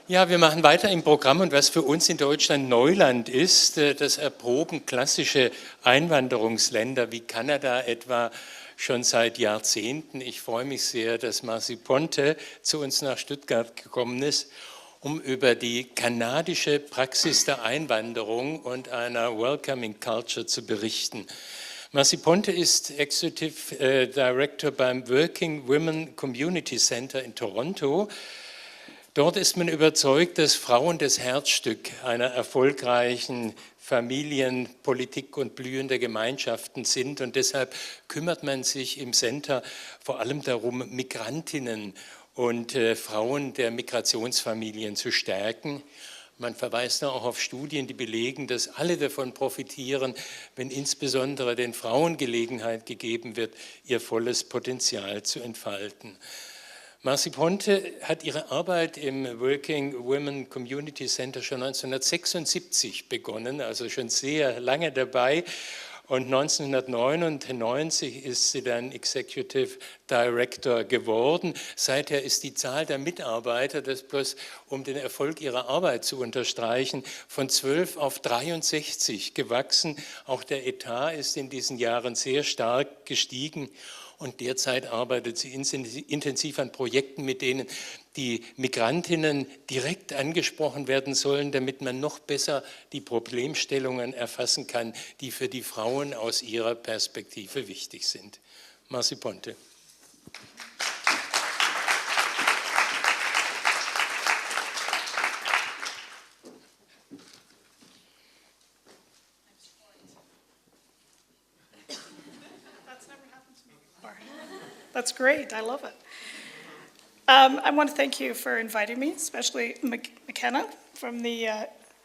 Ja, wir machen weiter im Programm und was für uns in Deutschland Neuland ist, das erproben klassische Einwanderungsländer wie Kanada etwa schon seit Jahrzehnten. Ich freue mich sehr, dass Marci Ponte zu uns nach Stuttgart gekommen ist, um über die kanadische Praxis der Einwanderung und einer Welcoming Culture zu berichten. Marci Ponte ist Executive Director beim Working Women Community Center in Toronto. Dort ist man überzeugt, dass Frauen das Herzstück einer erfolgreichen Familienpolitik und blühender Gemeinschaften sind und deshalb kümmert man sich im Center vor allem darum, Migrantinnen und Frauen der Migrationsfamilien zu stärken. Man verweist da auch auf Studien, die belegen, dass alle davon profitieren, wenn insbesondere den Frauen Gelegenheit gegeben wird, ihr volles Potenzial zu entfalten. Marci Ponte hat ihre Arbeit im Working Women Community Center schon 1976 begonnen, also schon sehr lange dabei. Und 1999 ist sie dann Executive Director geworden. Seither ist die Zahl der Mitarbeiter, das bloß um den Erfolg ihrer Arbeit zu unterstreichen, von 12 auf 63 gewachsen. Auch der Etat ist in diesen Jahren sehr stark gestiegen. Und derzeit arbeitet sie intensiv an Projekten, mit denen die Migrantinnen direkt angesprochen werden sollen, damit man noch besser die Problemstellungen erfassen kann, die für die Frauen aus ihrer Perspektive wichtig sind. Marci Ponte. That's great. I love it. I want to thank you for inviting me, especially McKenna from the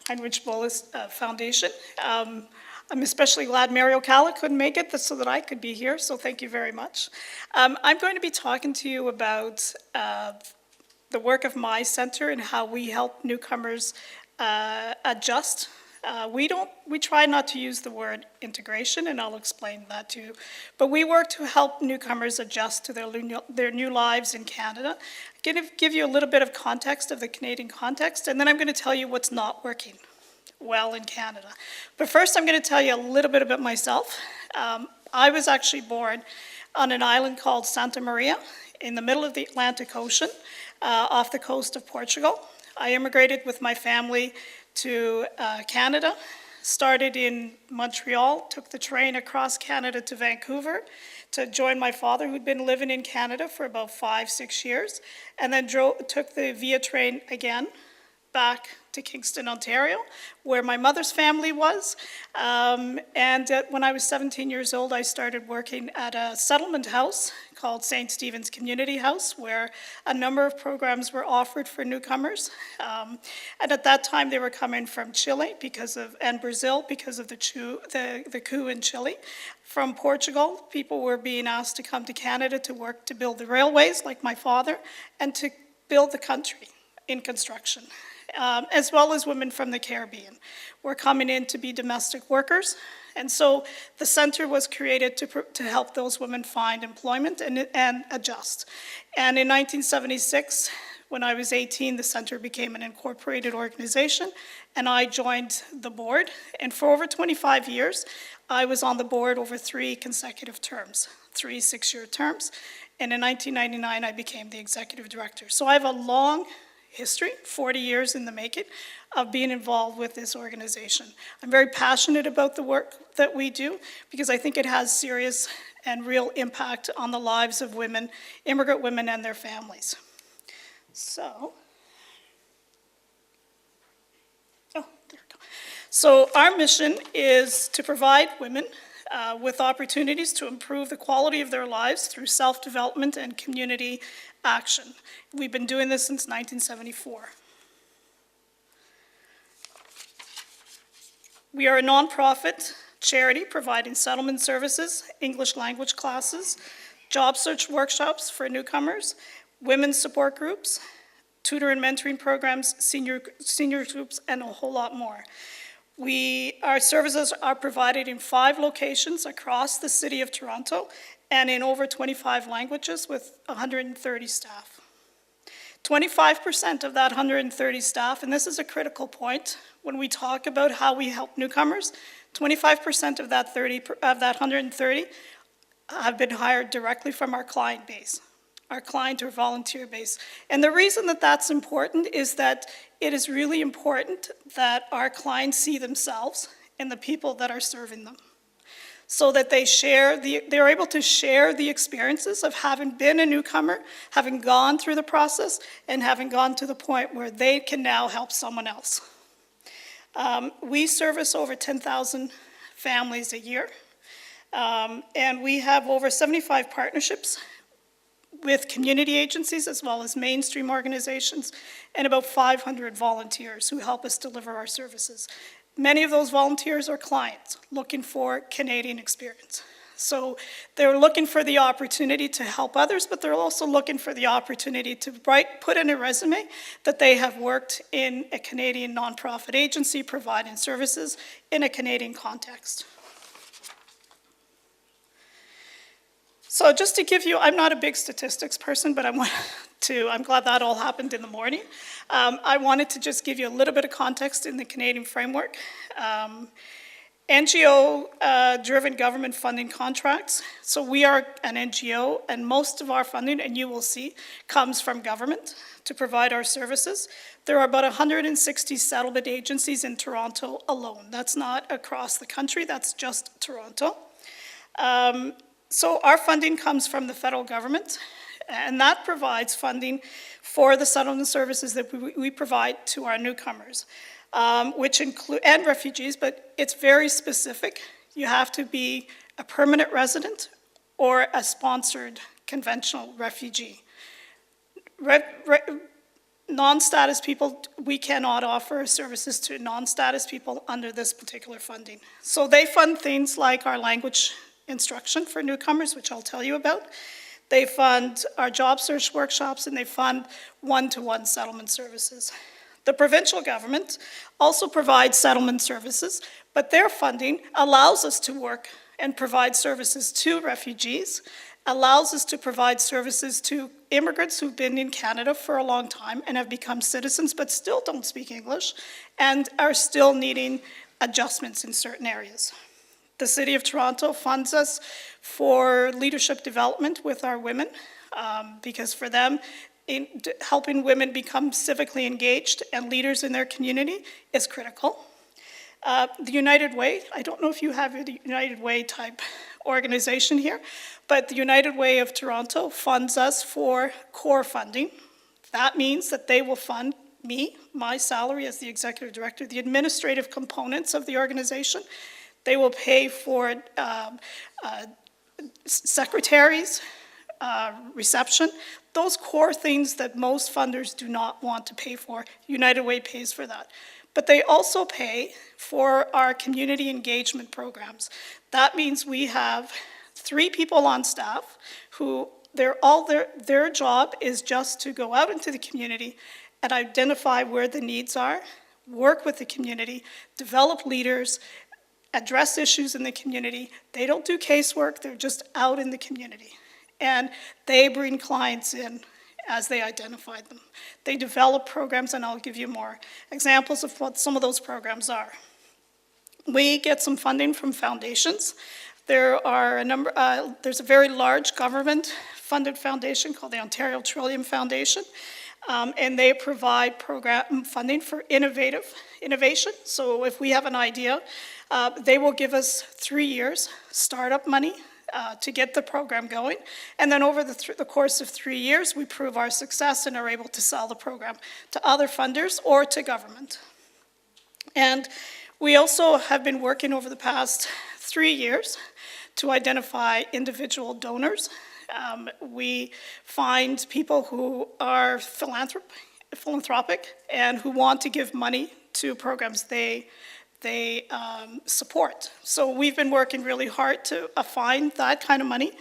Heinrich Böll Foundation. I'm especially glad Mary O'Calla couldn't make it so that I could be here, so thank you very much. I'm going to be talking to you about the work of my center and how we help newcomers adjust. We try not to use the word integration, and I'll explain that too. But we work to help newcomers adjust to their new lives in Canada. I'm going to give you a little bit of context of the Canadian context, and then I'm going to tell you what's not working well in Canada. But first, I'm going to tell you a little bit about myself. I was actually born on an island called Santa Maria in the middle of the Atlantic Ocean, off the coast of Portugal. I immigrated with my family to Canada, started in Montreal, took the train across Canada to Vancouver to join my father, who'd been living in Canada for about 5-6 years, and then took the Via train again back to Kingston, Ontario, where my mother's family was. When I was 17 years old, I started working at a settlement house called St. Stephen's Community House, where a number of programs were offered for newcomers. And at that time, they were coming from Chile and Brazil because of the coup in Chile. From Portugal, people were being asked to come to Canada to work to build the railways, like my father, and to build the country in construction. As well as women from the Caribbean were coming in to be domestic workers. And so the center was created to help those women find employment and adjust. And in 1976, when I was 18, the center became an incorporated organization, and I joined the board. And for over 25 years, I was on the board over 3 consecutive terms, 3 6-year terms. And in 1999, I became the executive director. So I have a long history, 40 years in the making, of being involved with this organization. I'm very passionate about the work that we do because I think it has serious and real impact on the lives of women, immigrant women and their families. So our mission is to provide women with opportunities to improve the quality of their lives through self-development and community action. We've been doing this since 1974. We are a nonprofit charity providing settlement services, English language classes, job search workshops for newcomers, women's support groups, tutor and mentoring programs, senior groups, and a whole lot more. Our services are provided in 5 locations across the city of Toronto and in over 25 languages with 130 staff. 25% of that 130 staff, and this is a critical point when we talk about how we help newcomers, 25% of that 130 have been hired directly from our client base, our client or volunteer base. And the reason that that's important is that it is really important that our clients see themselves in the people that are serving them, so that they're able to share the experiences of having been a newcomer, having gone through the process, and having gone to the point where they can now help someone else. We service over 10,000 families a year, and we have over 75 partnerships with community agencies as well as mainstream organizations, and about 500 volunteers who help us deliver our services. Many of those volunteers are clients looking for Canadian experience. So they're looking for the opportunity to help others, but they're also looking for the opportunity to put in a resume that they have worked in a Canadian nonprofit agency providing services in a Canadian context. So just to give you, I'm not a big statistics person, but I'm glad that all happened in the morning. I wanted to just give you a little bit of context in the Canadian framework. NGO-driven government funding contracts. So we are an NGO, and most of our funding, and you will see, comes from government to provide our services. There are about 160 settlement agencies in Toronto alone. That's not across the country, that's just Toronto. So our funding comes from the federal government, and that provides funding for the settlement services that we provide to our newcomers, which include, and refugees, but it's very specific. You have to be a permanent resident or a sponsored conventional refugee. Non-status people, we cannot offer services to non-status people under this particular funding. So they fund things like our language instruction for newcomers, which I'll tell you about. They fund our job search workshops, and they fund one-to-one settlement services. The provincial government also provides settlement services, but their funding allows us to work and provide services to refugees, allows us to provide services to immigrants who've been in Canada for a long time and have become citizens but still don't speak English and are still needing adjustments in certain areas. The City of Toronto funds us for leadership development with our women, because for them, helping women become civically engaged and leaders in their community is critical. The United Way, I don't know if you have a United Way type organization here, but the United Way of Toronto funds us for core funding. That means that they will fund me, my salary as the executive director, the administrative components of the organization. They will pay for secretaries, reception, those core things that most funders do not want to pay for. United Way pays for that. But they also pay for our community engagement programs. That means we have 3 people on staff who their job is just to go out into the community and identify where the needs are, work with the community, develop leaders, address issues in the community. They don't do casework, they're just out in the community. And they bring clients in as they identify them. They develop programs, and I'll give you more examples of what some of those programs are. We get some funding from foundations. There are there's a very large government-funded foundation called the Ontario Trillium Foundation, and they provide program funding for innovation. So if we have an idea, they will give us 3 years startup money to get the program going. And then over the course of 3 years, we prove our success and are able to sell the program to other funders or to government. And we also have been working over the past 3 years to identify individual donors. We find people who are philanthropic and who want to give money to programs they support. So we've been working really hard to find that kind of money.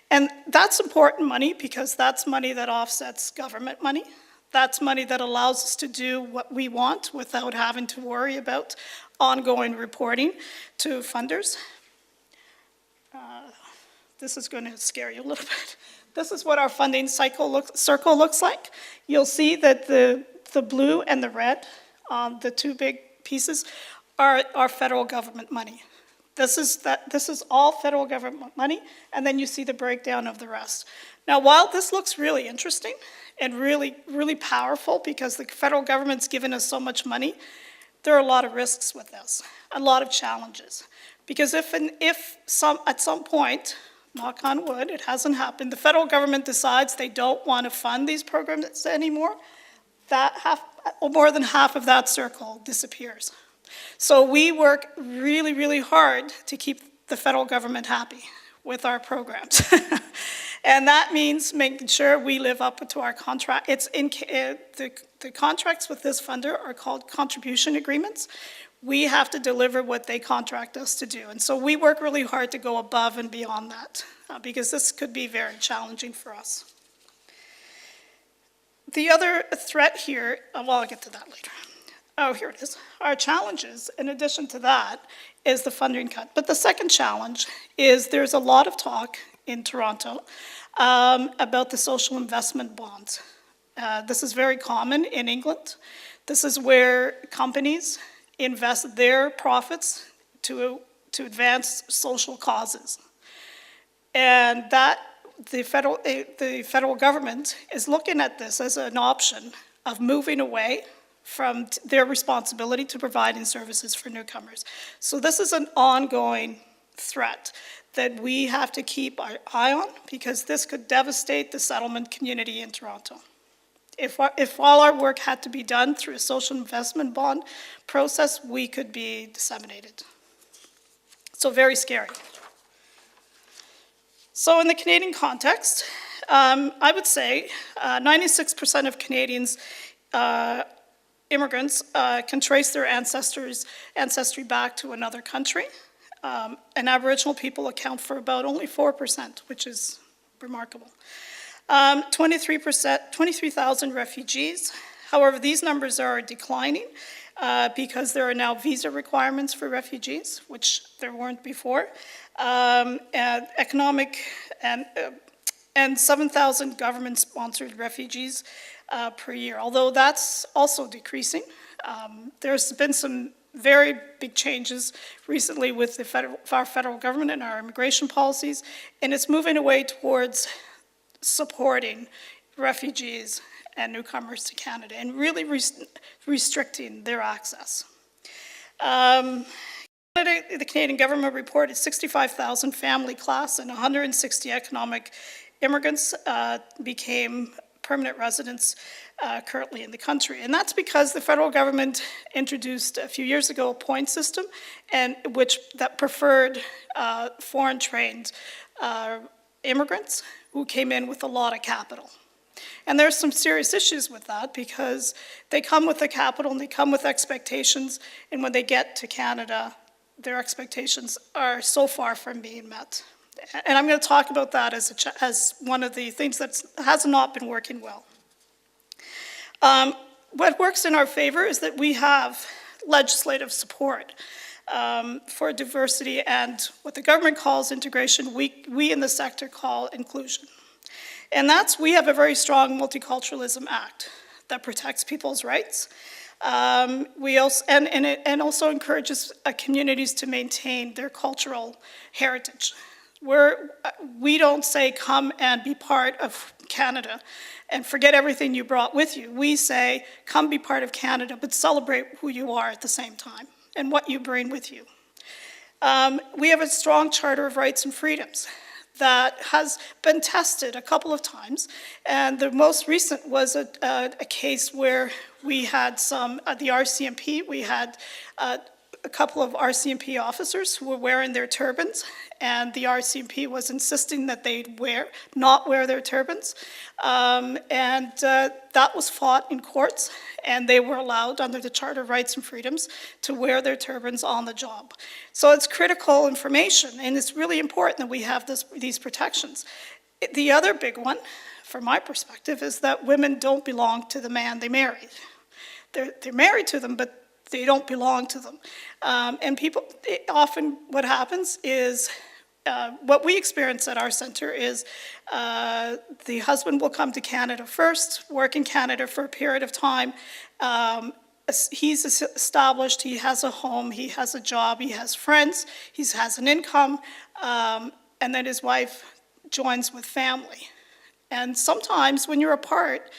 And that's important money because that's money that offsets government money. That's money that allows us to do what we want without having to worry about ongoing reporting to funders. This is going to scare you a little bit. This is what our funding circle looks like. You'll see that the blue and the red, the two big pieces, are federal government money. This is all federal government money, and then you see the breakdown of the rest. Now, while this looks really interesting and really, really powerful because the federal government's given us so much money, there are a lot of risks with this, a lot of challenges. Because if at some point, knock on wood, it hasn't happened, the federal government decides they don't want to fund these programs anymore, more than half of that circle disappears. So we work really, really hard to keep the federal government happy with our programs. And that means making sure we live up to our contract. The contracts with this funder are called contribution agreements. We have to deliver what they contract us to do. And so we work really hard to go above and beyond that because this could be very challenging for us. The other threat here, well, I'll get to that later. Oh, here it is. Our challenges, in addition to that, is the funding cut. But the second challenge is there's a lot of talk in Toronto about the social investment bonds. This is very common in England. This is where companies invest their profits to advance social causes. And that the federal government is looking at this as an option of moving away from their responsibility to providing services for newcomers. So this is an ongoing threat that we have to keep our eye on because this could devastate the settlement community in Toronto. If all our work had to be done through a social investment bond process, we could be disseminated. So very scary. So in the Canadian context, I would say 96% of Canadians, immigrants, can trace their ancestry back to another country. And Aboriginal people account for about only 4%, which is remarkable. 23,000 refugees. However, these numbers are declining because there are now visa requirements for refugees, which there weren't before. And 7,000 government-sponsored refugees per year, although that's also decreasing. There's been some very big changes recently with our federal government and our immigration policies, and it's moving away towards supporting refugees and newcomers to Canada and really restricting their access. The Canadian government reported 65,000 family class and 160 economic immigrants became permanent residents currently in the country. And that's because the federal government introduced a few years ago a point system that preferred foreign trained immigrants who came in with a lot of capital. And there's some serious issues with that because they come with the capital and they come with expectations, and when they get to Canada, their expectations are so far from being met. And I'm going to talk about that as one of the things that has not been working well. What works in our favor is that we have legislative support for diversity and what the government calls integration, we in the sector call inclusion. And we have a very strong Multiculturalism Act that protects people's rights. And also encourages communities to maintain their cultural heritage. We don't say come and be part of Canada and forget everything you brought with you. We say come be part of Canada, but celebrate who you are at the same time and what you bring with you. We have a strong Charter of Rights and Freedoms that has been tested a couple of times, and the most recent was a case where we had the RCMP, we had a couple of RCMP officers who were wearing their turbans, and the RCMP was insisting that they not wear their turbans, that was fought in courts, and they were allowed under the Charter of Rights and Freedoms to wear their turbans on the job. So it's critical information, and it's really important that we have these protections. The other big one, from my perspective, is that women don't belong to the man they married. They're married to them, but they don't belong to them. And often what happens is what we experience at our center is the husband will come to Canada first, work in Canada for a period of time. He's established, he has a home, he has a job, he has friends, he has an income, and then his wife joins with family. And sometimes when you're apart,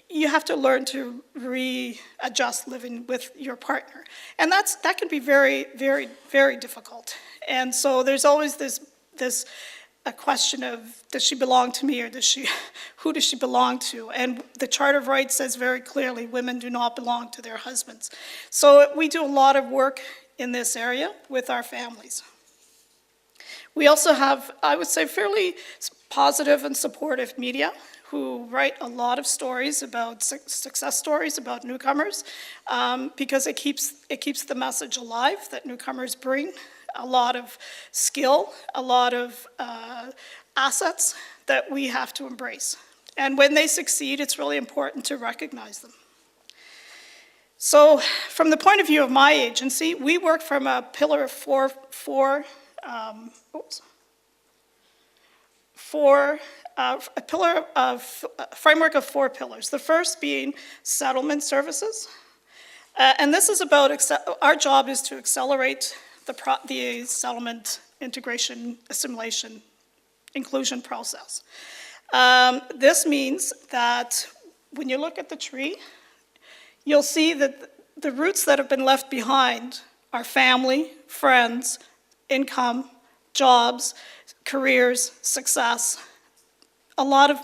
you have to learn to readjust living with your partner. And that can be very, very, very difficult. And so there's always this a question of, does she belong to me, or who does she belong to? And the Charter of Rights says very clearly, women do not belong to their husbands. So we do a lot of work in this area with our families. We also have, I would say, fairly positive and supportive media who write a lot of stories about success stories about newcomers, because it keeps the message alive that newcomers bring a lot of skill, a lot of assets that we have to embrace. And when they succeed, it's really important to recognize them. So from the point of view of my agency, we work from a pillar of a framework of 4 pillars. The first being settlement services. And this is about, our job is to accelerate the settlement integration, assimilation, inclusion process. This means that when you look at the tree, you'll see that the roots that have been left behind are family, friends, income, jobs, careers, success. A lot of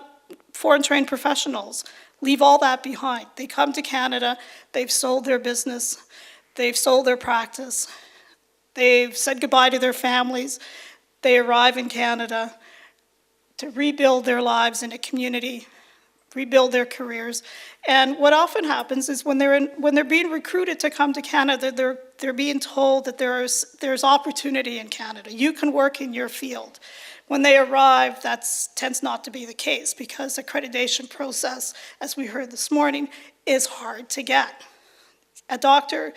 foreign trained professionals leave all that behind. They come to Canada, they've sold their business, they've sold their practice, they've said goodbye to their families, they arrive in Canada to rebuild their lives in a community, rebuild their careers. And what often happens is when they're being recruited to come to Canada, they're being told that there's opportunity in Canada. You can work in your field. When they arrive, that tends not to be the case, because the accreditation process, as we heard this morning, is hard to get. A doctor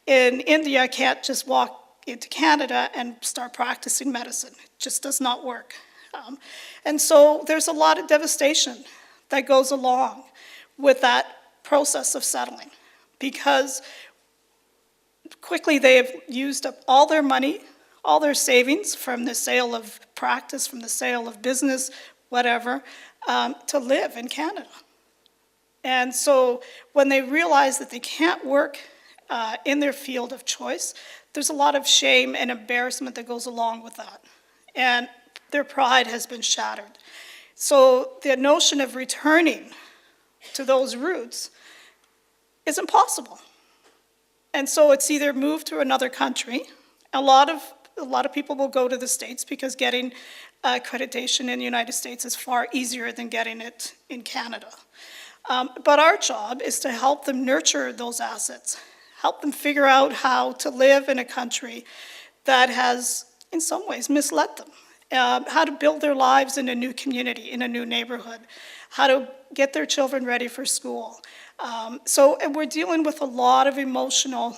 in India can't just walk into Canada and start practicing medicine. It just does not work. And so there's a lot of devastation that goes along with that process of settling, because quickly they have used up all their money, all their savings from the sale of practice, from the sale of business, whatever, to live in Canada. And so when they realize that they can't work in their field of choice, there's a lot of shame and embarrassment that goes along with that. And their pride has been shattered. So the notion of returning to those roots is impossible. And so it's either move to another country. A lot of people will go to the States because getting accreditation in the United States is far easier than getting it in Canada. But our job is to help them nurture those assets, help them figure out how to live in a country that has, in some ways, misled them. How to build their lives in a new community, in a new neighborhood, how to get their children ready for school. So we're dealing with a lot of emotional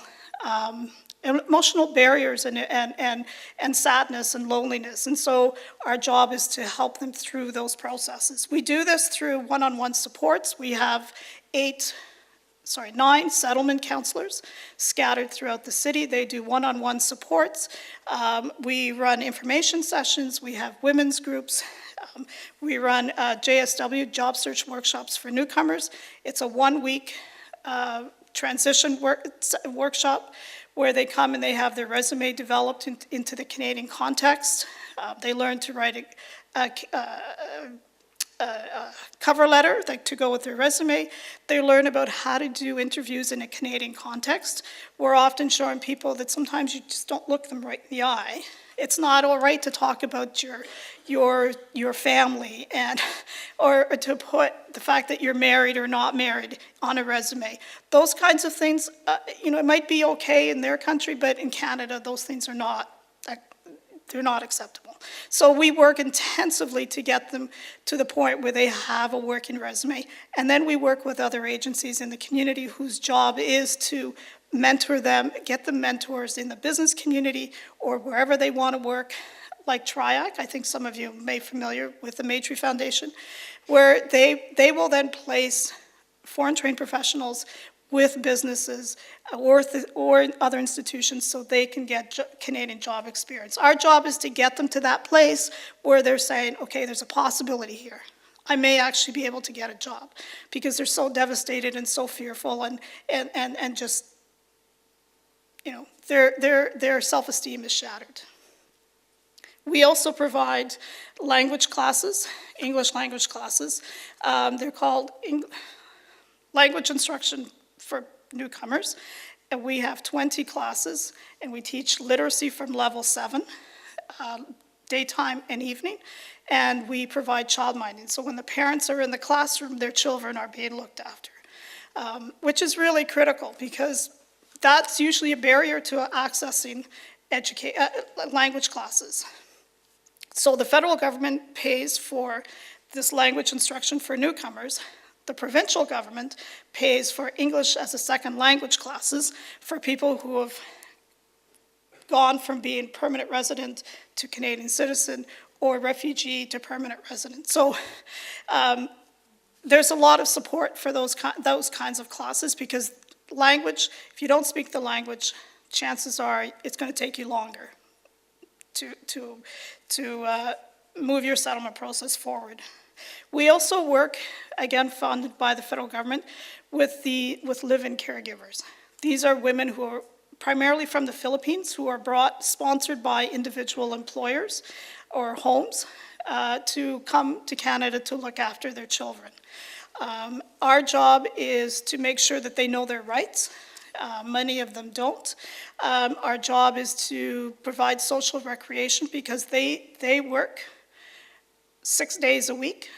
barriers and sadness and loneliness. And so our job is to help them through those processes. We do this through one-on-one supports. We have 9 settlement counselors scattered throughout the city. They do one-on-one supports. We run information sessions. We have women's groups. We run JSW, job search workshops for newcomers. It's a 1-week transition workshop where they come and they have their resume developed into the Canadian context. They learn to write a cover letter to go with their resume. They learn about how to do interviews in a Canadian context. We're often showing people that sometimes you just don't look them right in the eye. It's not all right to talk about your family or to put the fact that you're married or not married on a resume. Those kinds of things, it might be okay in their country, but in Canada, those things they're not acceptable. So we work intensively to get them to the point where they have a working resume. And then we work with other agencies in the community whose job is to mentor them, get them mentors in the business community or wherever they want to work, like TRIAC, I think some of you may be familiar with the Maitrey Foundation, where they will then place foreign trained professionals with businesses or other institutions so they can get Canadian job experience. Our job is to get them to that place where they're saying, okay, there's a possibility here. I may actually be able to get a job, because they're so devastated and so fearful and just, you know, their self-esteem is shattered. We also provide language classes, English language classes. They're called language instruction for newcomers. And we have 20 classes, and we teach literacy from level 7, daytime and evening. And we provide child minding. So when the parents are in the classroom, their children are being looked after, which is really critical, because that's usually a barrier to accessing language classes. So the federal government pays for this language instruction for newcomers. The provincial government pays for English as a second language classes for people who have gone from being permanent resident to Canadian citizen, or refugee to permanent resident. So there's a lot of support for those kinds of classes, because language, if you don't speak the language, chances are it's going to take you longer to move your settlement process forward. We also work, again funded by the federal government, with live-in caregivers. These are women who are primarily from the Philippines, who are sponsored by individual employers or homes to come to Canada to look after their children. Our job is to make sure that they know their rights. Many of them don't. Our job is to provide social recreation, because they work 6 days a week.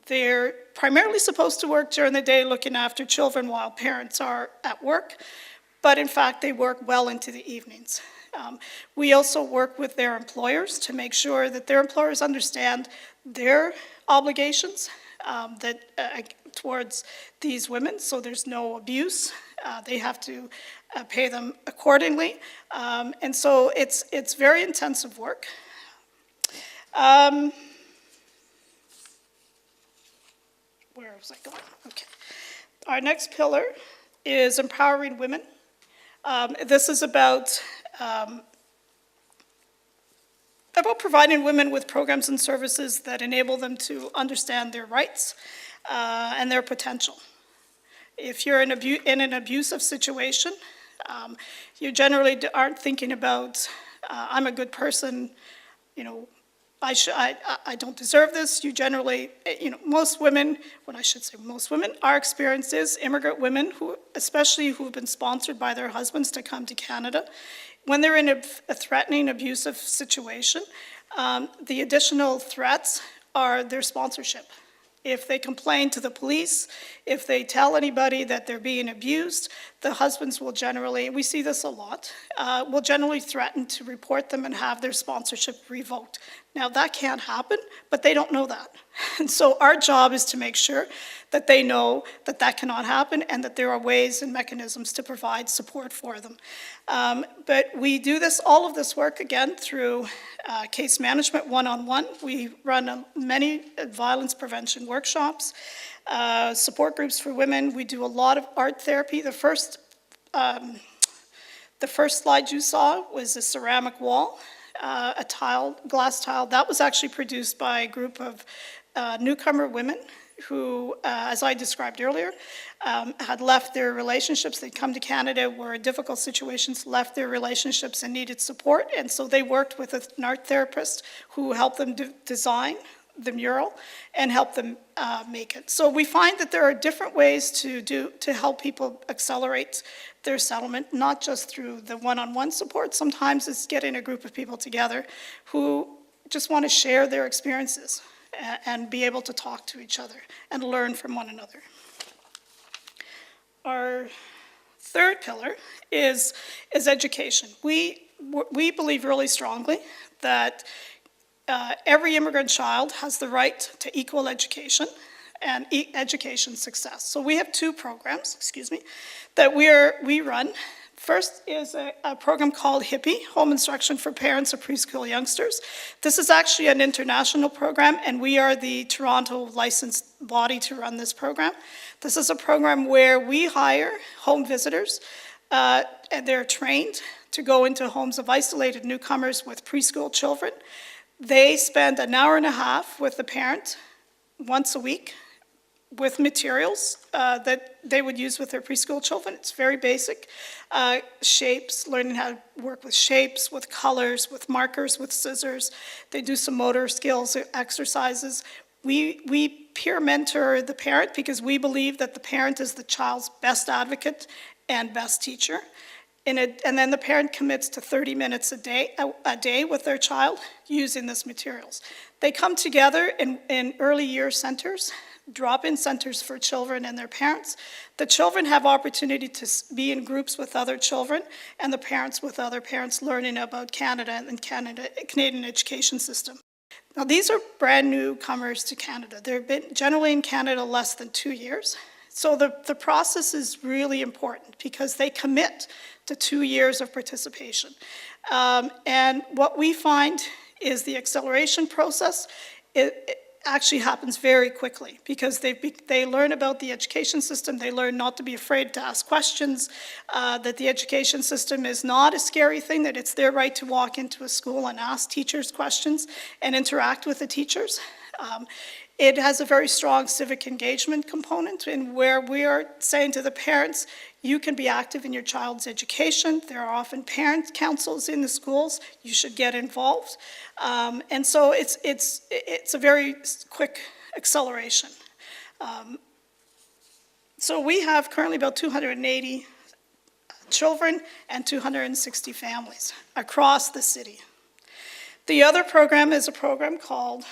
They're primarily supposed to work during the day looking after children while parents are at work, but in fact they work well into the evenings. We also work with their employers to make sure that their employers understand their obligations towards these women, so there's no abuse. They have to pay them accordingly, and so it's very intensive work. Where was I going? Okay. Our next pillar is empowering women. This is about providing women with programs and services that enable them to understand their rights and their potential. If you're in an abusive situation, you generally aren't thinking about, I'm a good person, you know, I don't deserve this. You generally, you know, most women, our experience is immigrant women, especially who have been sponsored by their husbands to come to Canada, when they're in a threatening, abusive situation, the additional threats are their sponsorship. If they complain to the police, if they tell anybody that they're being abused, the husbands will generally, we see this a lot, will generally threaten to report them and have their sponsorship revoked. Now that can't happen, but they don't know that. And so our job is to make sure that they know that that cannot happen and that there are ways and mechanisms to provide support for them. But we do all of this work again through case management one-on-one. We run many violence prevention workshops, support groups for women. We do a lot of art therapy. The first slide you saw was a ceramic wall, a glass tile. That was actually produced by a group of newcomer women who, as I described earlier, had left their relationships. They'd come to Canada, were in difficult situations, left their relationships and needed support. And so they worked with an art therapist who helped them design the mural and help them make it. So we find that there are different ways to help people accelerate their settlement, not just through the one-on-one support. Sometimes it's getting a group of people together who just want to share their experiences and be able to talk to each other and learn from one another. Our third pillar is education. We believe really strongly that every immigrant child has the right to equal education and education success. So we have two programs, that we run. First is a program called HIPPY, Home Instruction for Parents of Preschool Youngsters. This is actually an international program, and we are the Toronto licensed body to run this program. This is a program where we hire home visitors, and they're trained to go into homes of isolated newcomers with preschool children. They spend an hour and a half with the parent once a week with materials that they would use with their preschool children. It's very basic. Shapes, learning how to work with shapes, with colors, with markers, with scissors. They do some motor skills exercises. We peer mentor the parent because we believe that the parent is the child's best advocate and best teacher. And then the parent commits to 30 minutes a day with their child using these materials. They come together in early year centers, drop-in centers for children and their parents. The children have opportunity to be in groups with other children, and the parents with other parents learning about Canada and Canadian education system. Now, these are brand newcomers to Canada. They've been generally in Canada less than 2 years. So the process is really important because they commit to 2 years of participation. And what we find is the acceleration process, it actually happens very quickly because they learn about the education system, they learn not to be afraid to ask questions, that the education system is not a scary thing, that it's their right to walk into a school and ask teachers questions and interact with the teachers. It has a very strong civic engagement component in where we are saying to the parents, you can be active in your child's education. There are often parent councils in the schools. You should get involved. And so it's a very quick acceleration. So we have currently about 280 children and 260 families across the city. The other program is a program called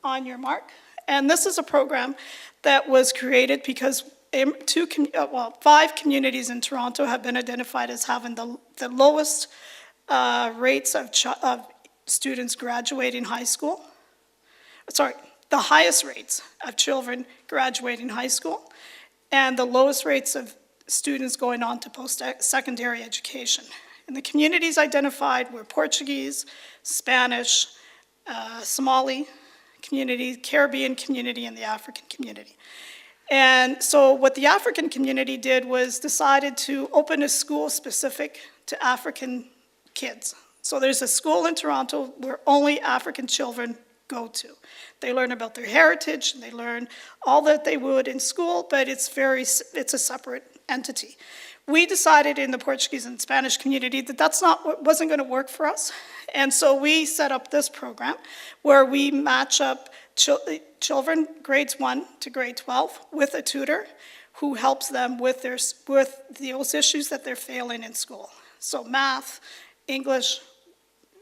On Your Mark. And this is a program that was created because 5 communities in Toronto have been identified as having the lowest rates of students graduating high school. Sorry, the highest rates of children graduating high school and the lowest rates of students going on to post-secondary education. And the communities identified were Portuguese, Spanish, Somali community, Caribbean community, and the African community. And so what the African community did was decided to open a school specific to African kids. So there's a school in Toronto where only African children go to. They learn about their heritage, and they learn all that they would in school, but it's a separate entity. We decided in the Portuguese and Spanish community that wasn't going to work for us. And so we set up this program where we match up children grades 1 to grade 12 with a tutor who helps them with those issues that they're failing in school. So math, English,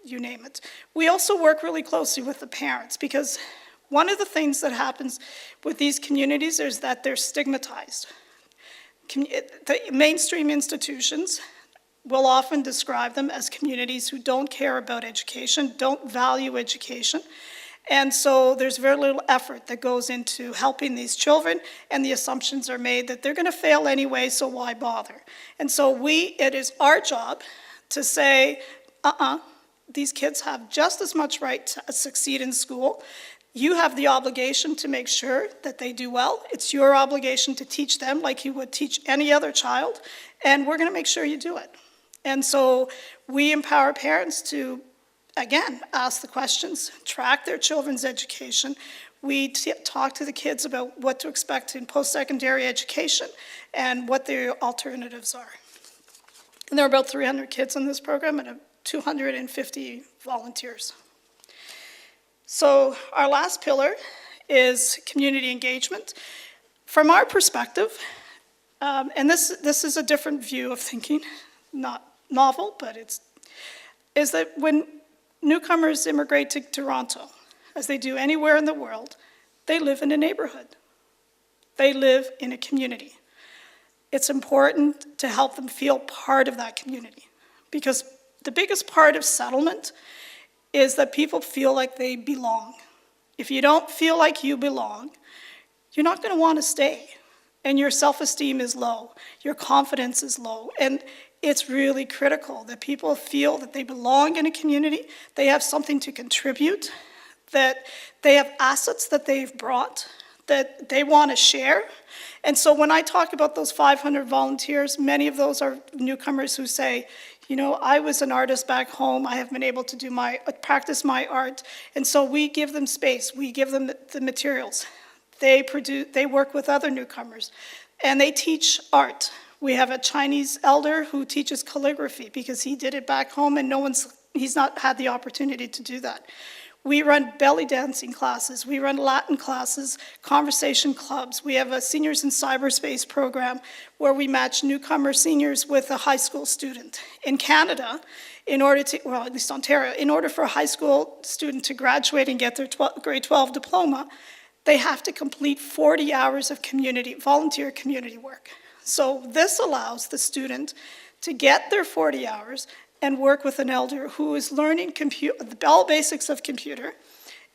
you name it. We also work really closely with the parents because one of the things that happens with these communities is that they're stigmatized. The mainstream institutions will often describe them as communities who don't care about education, don't value education. And so there's very little effort that goes into helping these children, and the assumptions are made that they're going to fail anyway, so why bother? And so it is our job to say, these kids have just as much right to succeed in school. You have the obligation to make sure that they do well. It's your obligation to teach them like you would teach any other child, and we're going to make sure you do it. And so we empower parents to, again, ask the questions, track their children's education. We talk to the kids about what to expect in post-secondary education and what their alternatives are. And there are about 300 kids in this program and 250 volunteers. So our last pillar is community engagement. From our perspective, and this is a different view of thinking, not novel, but is that when newcomers immigrate to Toronto, as they do anywhere in the world, they live in a neighborhood. They live in a community. It's important to help them feel part of that community because the biggest part of settlement is that people feel like they belong. If you don't feel like you belong, you're not going to want to stay. and your self-esteem is low, your confidence is low, and it's really critical that people feel that they belong in a community, they have something to contribute, that they have assets that they've brought, that they want to share. And so when I talk about those 500 volunteers, many of those are newcomers who say, you know, I was an artist back home, I have been able to practice my art, and so we give them space, we give them the materials. They work with other newcomers, and they teach art. We have a Chinese elder who teaches calligraphy because he did it back home and he's not had the opportunity to do that. We run belly dancing classes, we run Latin classes, conversation clubs. We have a seniors in cyberspace program where we match newcomer seniors with a high school student. In Canada, at least Ontario, in order for a high school student to graduate and get their grade 12 diploma, they have to complete 40 hours of volunteer community work. So this allows the student to get their 40 hours and work with an elder who is learning the basics of computer.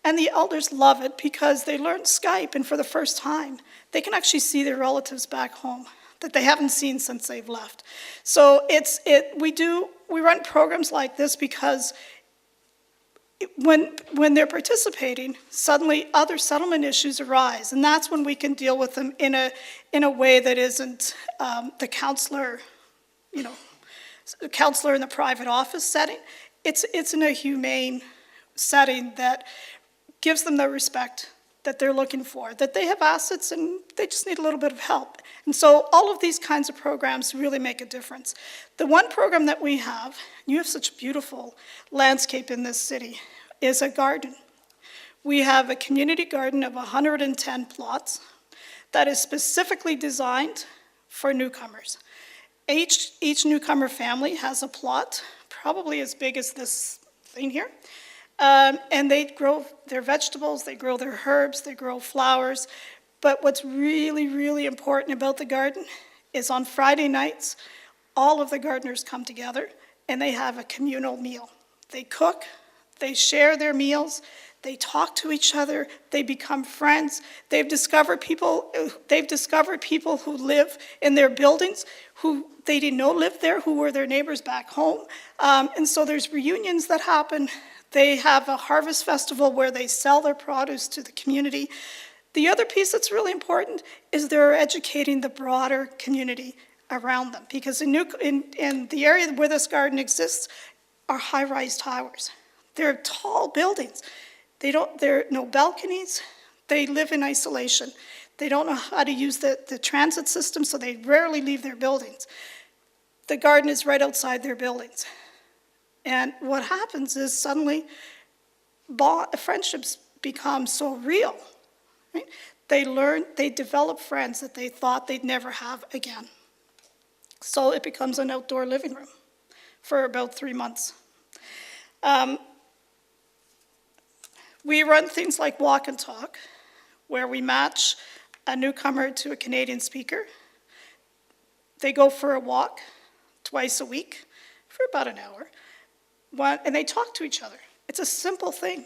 And the elders love it because they learn Skype, and for the first time, they can actually see their relatives back home that they haven't seen since they've left. So we run programs like this because when they're participating, suddenly other settlement issues arise, and that's when we can deal with them in a way that isn't the counselor, the counselor in the private office setting. It's in a humane setting that gives them the respect that they're looking for, that they have assets and they just need a little bit of help. And so all of these kinds of programs really make a difference. The one program that we have, you have such beautiful landscape in this city, is a garden. We have a community garden of 110 plots that is specifically designed for newcomers. Each newcomer family has a plot, probably as big as this thing here. And they grow their vegetables, they grow their herbs, they grow flowers. But what's really, really important about the garden is on Friday nights, all of the gardeners come together and they have a communal meal. They cook, they share their meals, they talk to each other, they become friends. They've discovered people who live in their buildings who they didn't know lived there, who were their neighbors back home. And so there's reunions that happen. They have a harvest festival where they sell their produce to the community. The other piece that's really important is they're educating the broader community around them, because in the area where this garden exists are high-rise towers. They're tall buildings. There are no balconies. They live in isolation. They don't know how to use the transit system, so they rarely leave their buildings. The garden is right outside their buildings. And what happens is suddenly friendships become so real. Right? They develop friends that they thought they'd never have again. So it becomes an outdoor living room for about 3 months. We run things like walk and talk, where we match a newcomer to a Canadian speaker. They go for a walk twice a week for about an hour, and they talk to each other. It's a simple thing,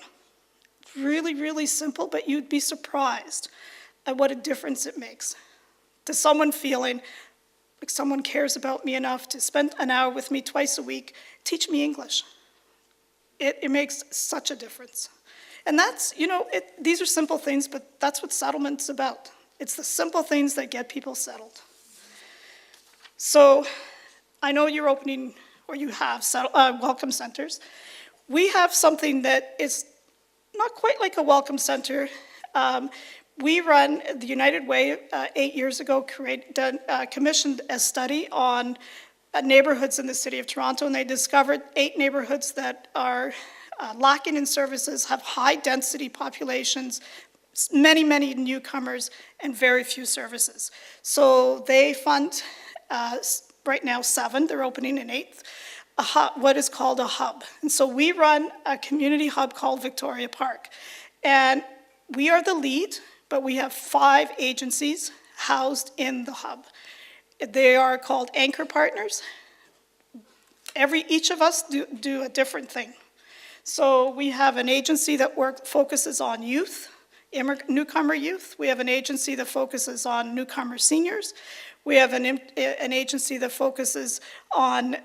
really, really simple, but you'd be surprised at what a difference it makes to someone feeling like someone cares about me enough to spend an hour with me twice a week, teach me English. It makes such a difference. And that's, these are simple things, but that's what settlement's about. It's the simple things that get people settled. So I know you're opening, or you have welcome centers. We have something that is not quite like a welcome center. We run the United Way 8 years ago, commissioned a study on neighborhoods in the city of Toronto, and they discovered 8 neighborhoods that are lacking in services, have high density populations, many, many newcomers, and very few services. So they fund, right now, 7, they're opening an 8th, what is called a hub. And so we run a community hub called Victoria Park. And we are the lead, but we have 5 agencies housed in the hub. They are called anchor partners. Each of us do a different thing. So we have an agency that focuses on youth, newcomer youth. We have an agency that focuses on newcomer seniors. We have an agency that focuses on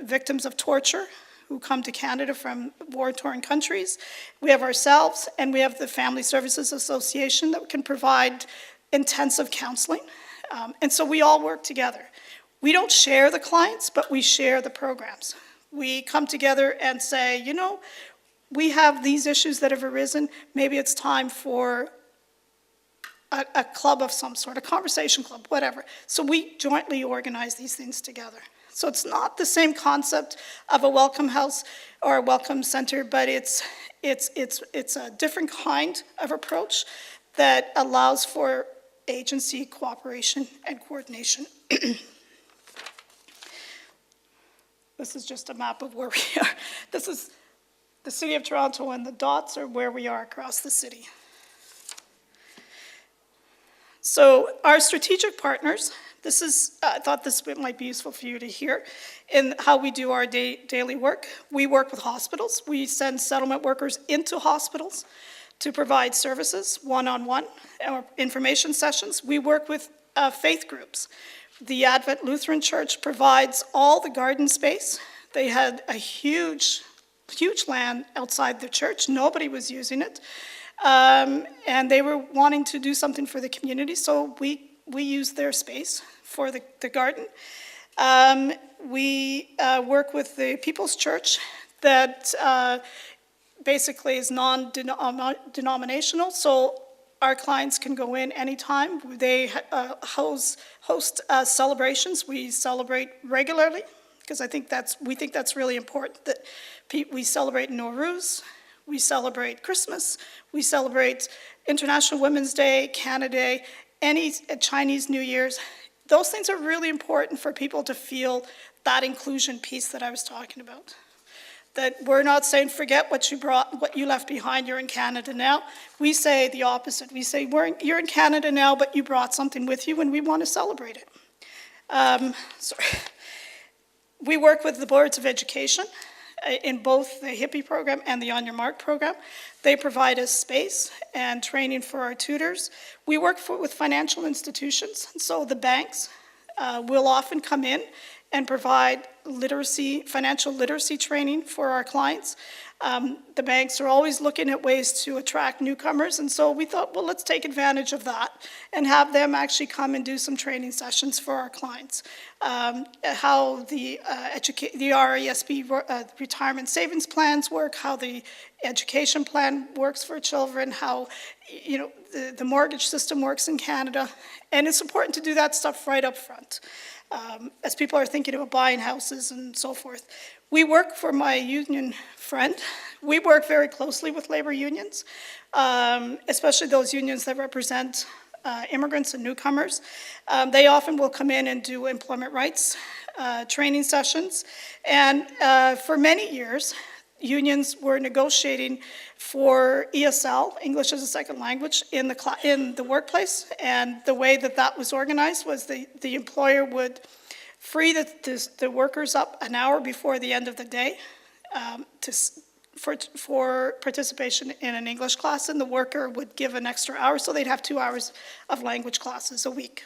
victims of torture who come to Canada from war-torn countries. We have ourselves, and we have the Family Services Association that can provide intensive counseling. And so we all work together. We don't share the clients, but we share the programs. We come together and say, you know, we have these issues that have arisen. Maybe it's time for a club of some sort, a conversation club, whatever. So we jointly organize these things together. So it's not the same concept of a welcome house or a welcome center, but it's a different kind of approach that allows for agency cooperation and coordination. This is just a map of where we are. This is the City of Toronto, and the dots are where we are across the city. So our strategic partners, this is, I thought this might be useful for you to hear in how we do our daily work. We work with hospitals. We send settlement workers into hospitals to provide services, one-on-one, or information sessions. We work with faith groups. The Advent Lutheran Church provides all the garden space. They had a huge land outside the church. Nobody was using it. And they were wanting to do something for the community, so we used their space for the garden. We work with the People's Church that basically is non-denominational, so our clients can go in anytime. They host celebrations. We celebrate regularly, because we think that's really important, that we celebrate Nowruz, we celebrate Christmas, we celebrate International Women's Day, Canada Day, any Chinese New Year's. Those things are really important for people to feel that inclusion piece that I was talking about. That we're not saying, forget what you left behind, you're in Canada now. We say the opposite. We say, you're in Canada now, but you brought something with you, and we want to celebrate it. We work with the boards of education in both the HIPPY program and the On Your Mark program. They provide us space and training for our tutors. We work with financial institutions, so the banks will often come in and provide financial literacy training for our clients. The banks are always looking at ways to attract newcomers, and so we thought, well, let's take advantage of that and have them actually come and do some training sessions for our clients. How the RESP retirement savings plans work, how the education plan works for children, how the mortgage system works in Canada, and it's important to do that stuff right up front. As people are thinking about buying houses and so forth. We work, for my union friend, we work very closely with labor unions, especially those unions that represent immigrants and newcomers. They often will come in and do employment rights training sessions. And for many years, unions were negotiating for ESL, English as a Second Language, in the workplace. And the way that was organized was the employer would free the workers up an hour before the end of the day for participation in an English class, and the worker would give an extra hour, so they'd have 2 hours of language classes a week.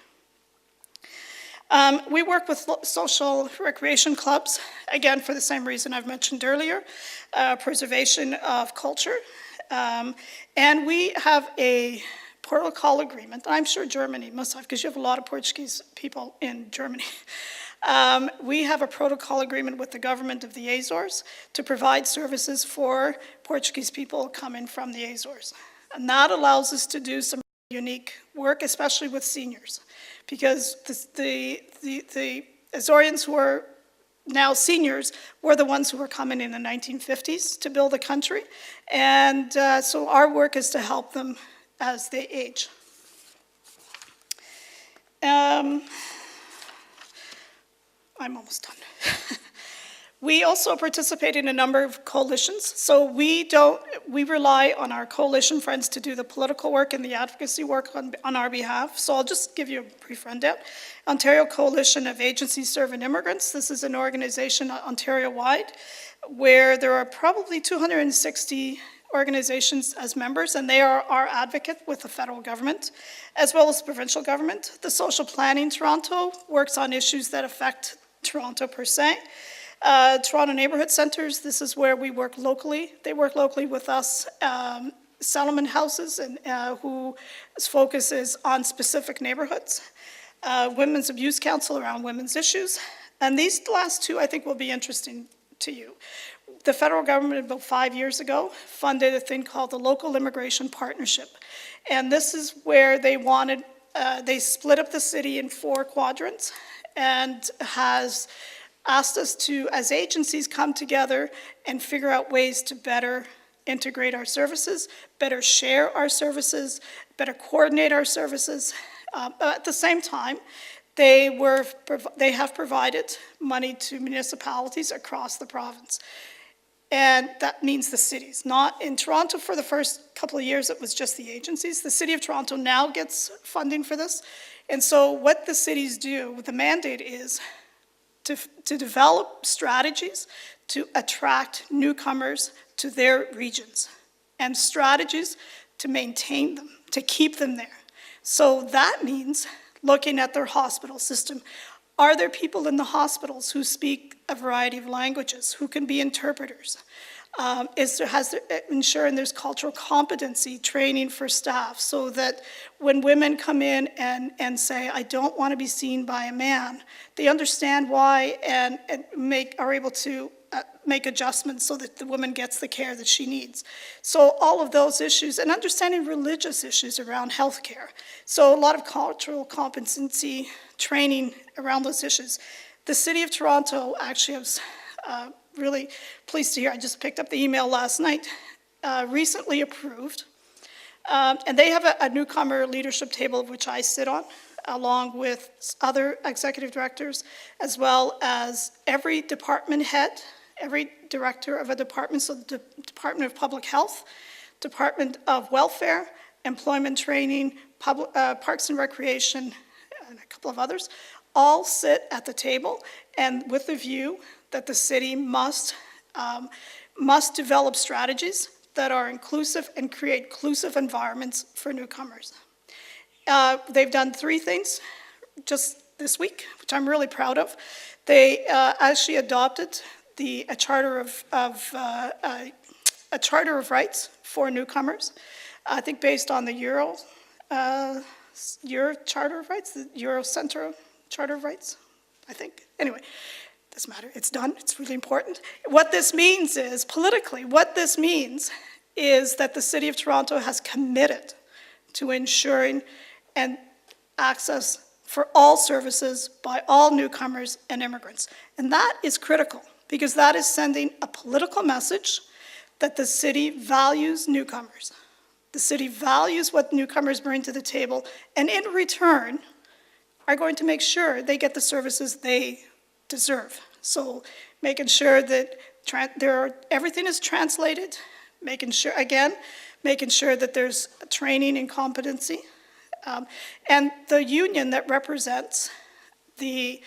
We work with social recreation clubs, again, for the same reason I've mentioned earlier, preservation of culture. And we have a protocol agreement. I'm sure Germany must have, because you have a lot of Portuguese people in Germany. We have a protocol agreement with the government of the Azores to provide services for Portuguese people coming from the Azores. And that allows us to do some unique work, especially with seniors, because the Azoreans who are now seniors were the ones who were coming in the 1950s to build a country. And so our work is to help them as they age. I'm almost done. We also participate in a number of coalitions. So we rely on our coalition friends to do the political work and the advocacy work on our behalf. So I'll just give you a brief rundown. Ontario Coalition of Agencies Serving Immigrants. This is an organization Ontario-wide where there are probably 260 organizations as members, and they are our advocate with the federal government, as well as the provincial government. The Social Planning Toronto works on issues that affect Toronto per se. Toronto Neighbourhood Centres, this is where we work locally. They work locally with us, settlement houses, and whose focus is on specific neighbourhoods. Women's Abuse Council around women's issues. And these last two, I think, will be interesting to you. The federal government, about 5 years ago, funded a thing called the Local Immigration Partnership. And this is where they wanted, they split up the city in 4 quadrants and has asked us to, as agencies, come together and figure out ways to better integrate our services, better share our services, better coordinate our services. At the same time, they have provided money to municipalities across the province. And that means the cities. Not in Toronto for the first couple of years, it was just the agencies. The City of Toronto now gets funding for this. And so what the cities do, the mandate is to develop strategies to attract newcomers to their regions, and strategies to maintain them, to keep them there. So that means looking at their hospital system. Are there people in the hospitals who speak a variety of languages, who can be interpreters? Ensuring there's cultural competency training for staff so that when women come in and say, I don't want to be seen by a man, they understand why and are able to make adjustments so that the woman gets the care that she needs. So all of those issues, and understanding religious issues around healthcare. So a lot of cultural competency training around those issues. The City of Toronto actually was really pleased to hear, I just picked up the email last night, recently approved, and they have a newcomer leadership table which I sit on, along with other executive directors, as well as every department head, every director of a department, so the Department of Public Health, Department of Welfare, Employment Training, Parks and Recreation, and a couple of others, all sit at the table, and with the view that the city must develop strategies that are inclusive and create inclusive environments for newcomers. They've done 3 things just this week, which I'm really proud of. They actually adopted a charter of rights for newcomers. I think based on the Euro Charter of Rights, the Eurocenter Charter of Rights, I think. Anyway, doesn't matter. It's done. It's really important. What this means is, politically, what this means is that the City of Toronto has committed to ensuring and access for all services by all newcomers and immigrants. And that is critical, because that is sending a political message that the city values newcomers. The city values what newcomers bring to the table, and in return, are going to make sure they get the services they deserve. So making sure that everything is translated, making sure that there's training and competency. And the union that represents the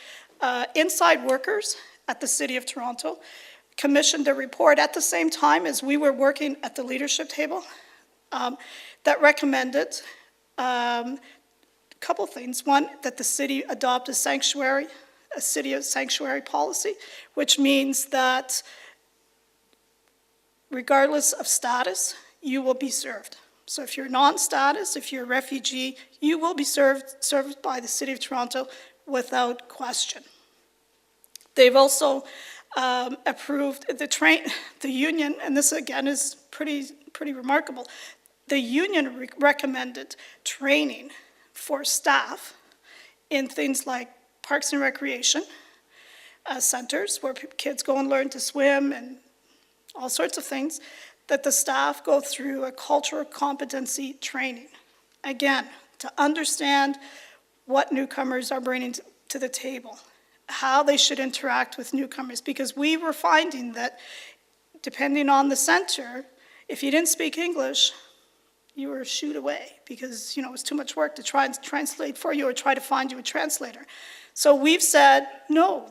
inside workers at the City of Toronto commissioned a report at the same time as we were working at the leadership table that recommended a couple things. One, that the city adopt a city of sanctuary policy, which means that regardless of status, you will be served. So if you're non-status, if you're a refugee, you will be served by the City of Toronto without question. They've also approved the union, and this again is pretty remarkable. The union recommended training for staff in things like Parks and Recreation centers where kids go and learn to swim and all sorts of things, that the staff go through a cultural competency training. Again, to understand what newcomers are bringing to the table, how they should interact with newcomers, because we were finding that depending on the center, if you didn't speak English, you were shooed away because it was too much work to try and translate for you or try to find you a translator. So we've said, no,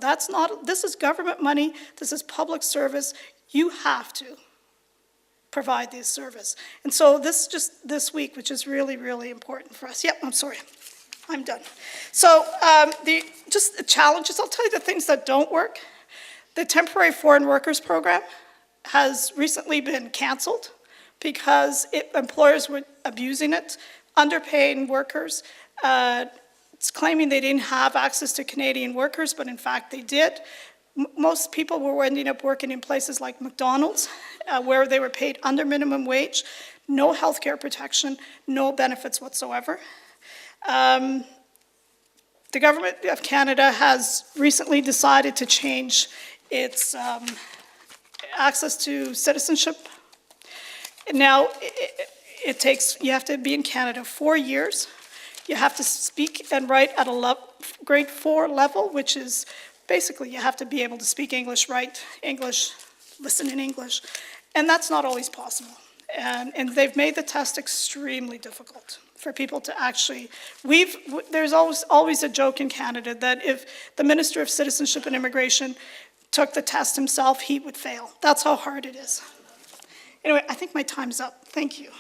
this is government money, this is public service, you have to provide this service. And so this week, which is really, really important for us. Yep, I'm sorry. I'm done. So just the challenges, I'll tell you the things that don't work. The temporary foreign workers program has recently been canceled because employers were abusing it, underpaying workers. It's claiming they didn't have access to Canadian workers, but in fact they did. Most people were ending up working in places like McDonald's, where they were paid under minimum wage, no health care protection, no benefits whatsoever. The government of Canada has recently decided to change its access to citizenship. Now, you have to be in Canada 4 years. You have to speak and write at a grade 4 level, which is basically you have to be able to speak English, write English, listen in English, and that's not always possible. And they've made the test extremely difficult for people to actually, there's always a joke in Canada that if the Minister of Citizenship and Immigration took the test himself, he would fail. That's how hard it is. Anyway, I think my time's up. Thank you.